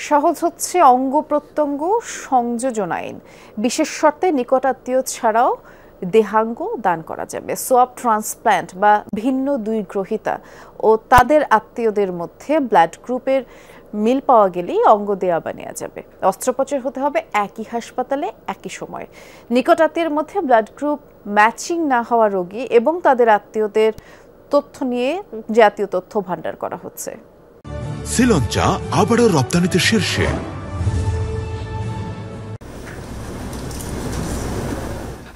সহজ হচ্ছে অঙ্গ প্রত্যঙ্গ সংযোজন আইন। বিশেষ শর্তে নিকটাত্মীয় ছাড়াও দেহাঙ্গ দান করা যাবে। সোয়াব ট্রান্সপ্ল্যান্ট বা ভিন্ন দুই গ্রহীতা ও তাদের আত্মীয়দের মধ্যে ব্লাড গ্রুপের মিল পাওয়া গেলেই অঙ্গ দেয়া বা নেওয়া যাবে। অস্ত্রোপচার হতে হবে একই হাসপাতালে একই সময়ে। নিকটাত্মীয়ের মধ্যে ব্লাড গ্রুপ ম্যাচিং না হওয়া রোগী এবং তাদের আত্মীয়দের তথ্য নিয়ে জাতীয় তথ্য ভান্ডার করা হচ্ছে। শ্রীলঙ্কা আবারও রপ্তানিতে শীর্ষে।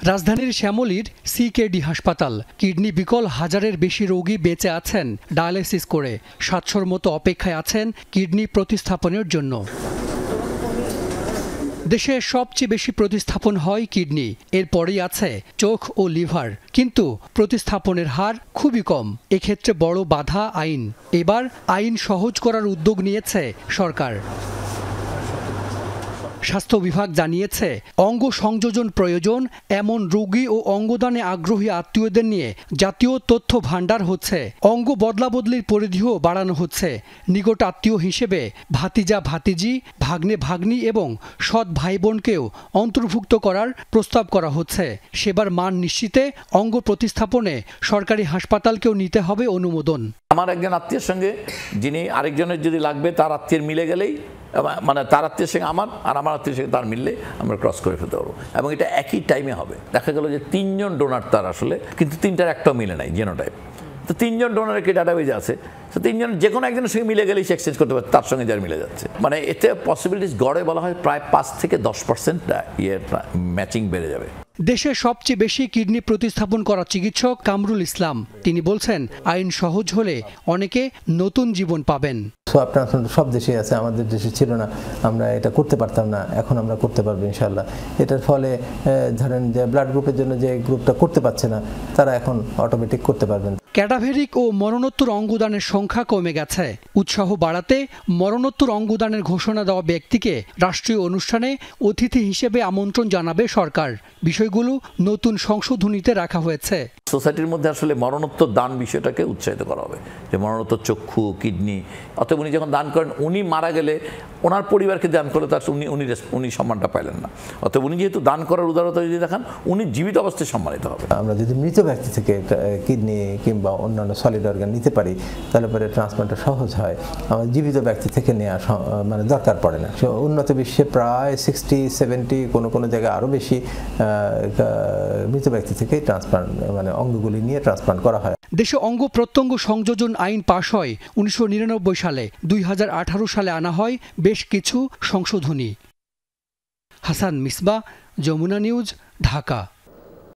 রাজধানীর শ্যামলীর সিকেডি হাসপাতাল। কিডনি বিকল হাজারের বেশি রোগী বেঁচে আছেন ডায়ালিসিস করে। ৭০০-র মতো অপেক্ষায় আছেন কিডনি প্রতিস্থাপনের জন্য। দেশে সবচেয়ে বেশি প্রতিস্থাপন হয় কিডনি, এরপরেই আছে চোখ ও লিভার। কিন্তু প্রতিস্থাপনের হার খুবই কম। এক্ষেত্রে বড় বাধা আইন। এবার আইন সহজ করার উদ্যোগ নিয়েছে সরকার। স্বাস্থ্য বিভাগ জানিয়েছে, অঙ্গ সংযোজন প্রয়োজন এমন রোগী ও অঙ্গদানে আগ্রহী আত্মীয়দের নিয়ে জাতীয় তথ্য ভান্ডার হচ্ছে। অঙ্গ বদলাবদলির পরিধিও বাড়ানো হচ্ছে। নিকট আত্মীয় হিসেবে ভাতিজা ভাতিজি, ভাগ্নে ভাগ্নি এবং সৎ ভাই বোনকেও অন্তর্ভুক্ত করার প্রস্তাব করা হচ্ছে। সেবার মান নিশ্চিতে অঙ্গ প্রতিস্থাপনে সরকারি হাসপাতালকেও নিতে হবে অনুমোদন। আমার একজন আত্মীয়ের সঙ্গে যিনি আরেকজনের যদি লাগবে, তার আত্মীয়ের মিলে গেলেই, মানে তার আত্মীয়ের সঙ্গে আমার আর আমার আত্মীয়ের সঙ্গে তার মিললে আমরা ক্রস করে ফেলতে পারবো। এবং এটা একই টাইমে হবে। দেখা গেল যে ৩ জন ডোনার তার আসলে, কিন্তু ৩টার একটাও মিলে নাই জিনোটাইপ। তো 3 জন ডোনারের কি ডাটাবেজে আছে, তো 3 জন যে কোনো একজনের সঙ্গে মিলে গেলেই সে এক্সচেঞ্জ করতে পারে তার সঙ্গে যার মিলে যাচ্ছে। মানে এতে পসিবিলিটিস গড়ে বলা হয় প্রায় ৫ থেকে 10% ম্যাচিং বেড়ে যাবে। দেশে সবচেয়ে বেশি কিডনি প্রতিস্থাপন করা চিকিৎসক কামরুল ইসলাম। তিনি বলছেন, আইন সহজ হলে অনেকে নতুন জীবন পাবেন। সোয়াব ট্রান্সপ্লান্ট সব দেশেই আছে, আমাদের দেশে ছিল না, আমরা এটা করতে পারতাম না, এখন আমরা করতে পারবো ইনশাল্লাহ। এটার ফলে ধরেন যে ব্লাড গ্রুপের জন্য যে গ্রুপটা করতে পারছে না, তারা এখন অটোমেটিক করতে পারবেন। ক্যাডাভেরিক ও মরণোত্তর অঙ্গদানের সংখ্যা কমে গেছে। উৎসাহ বাড়াতে মরণোত্তর অঙ্গদানের ঘোষণা দেওয়া ব্যক্তিকে রাষ্ট্রীয় অনুষ্ঠানে অতিথি হিসেবে আমন্ত্রণ জানাবে সরকার। বিষয়গুলো নতুন সংশোধনীতে রাখা হয়েছে। সোসাইটির মধ্যে আসলে মরণোত্তর দান বিষয়টাকে উৎসাহিত করা হবে, যে মরণোত্তর চক্ষু, কিডনি, অতএব উনি যখন দান করেন, উনি মারা গেলে ওনার পরিবারকে দান করলে তার উনি সম্মানটা পাইলেন না। অতএব উনি যেহেতু দান করার উদারতা যদি দেখান, উনি জীবিত অবস্থায় সম্মানিত হবে। আমরা যদি মৃত ব্যক্তি থেকে কিডনি কিংবা অন্যান্য সলিড অর্গান নিতে পারি, তাহলে পরে ট্রান্সপ্লান্টটা সহজ হয়। আমার জীবিত ব্যক্তি থেকে নেওয়া মানে দরকার পড়ে না। উন্নত বিশ্বে প্রায় 60-70, কোনো জায়গায় আরও বেশি মৃত ব্যক্তি থেকে ট্রান্সপ্লান্ট মানে অঙ্গগুলি নিয়ে ট্রান্সপ্লান্ট করা হয়। দেশে অঙ্গ প্রত্যঙ্গ সংযোজন আইন পাশ হয় 1999 সালে। 2018 সালে আনা হয় বেশ কিছু সংশোধনী। হাসান মিসবাহ, যমুনা নিউজ, ঢাকা।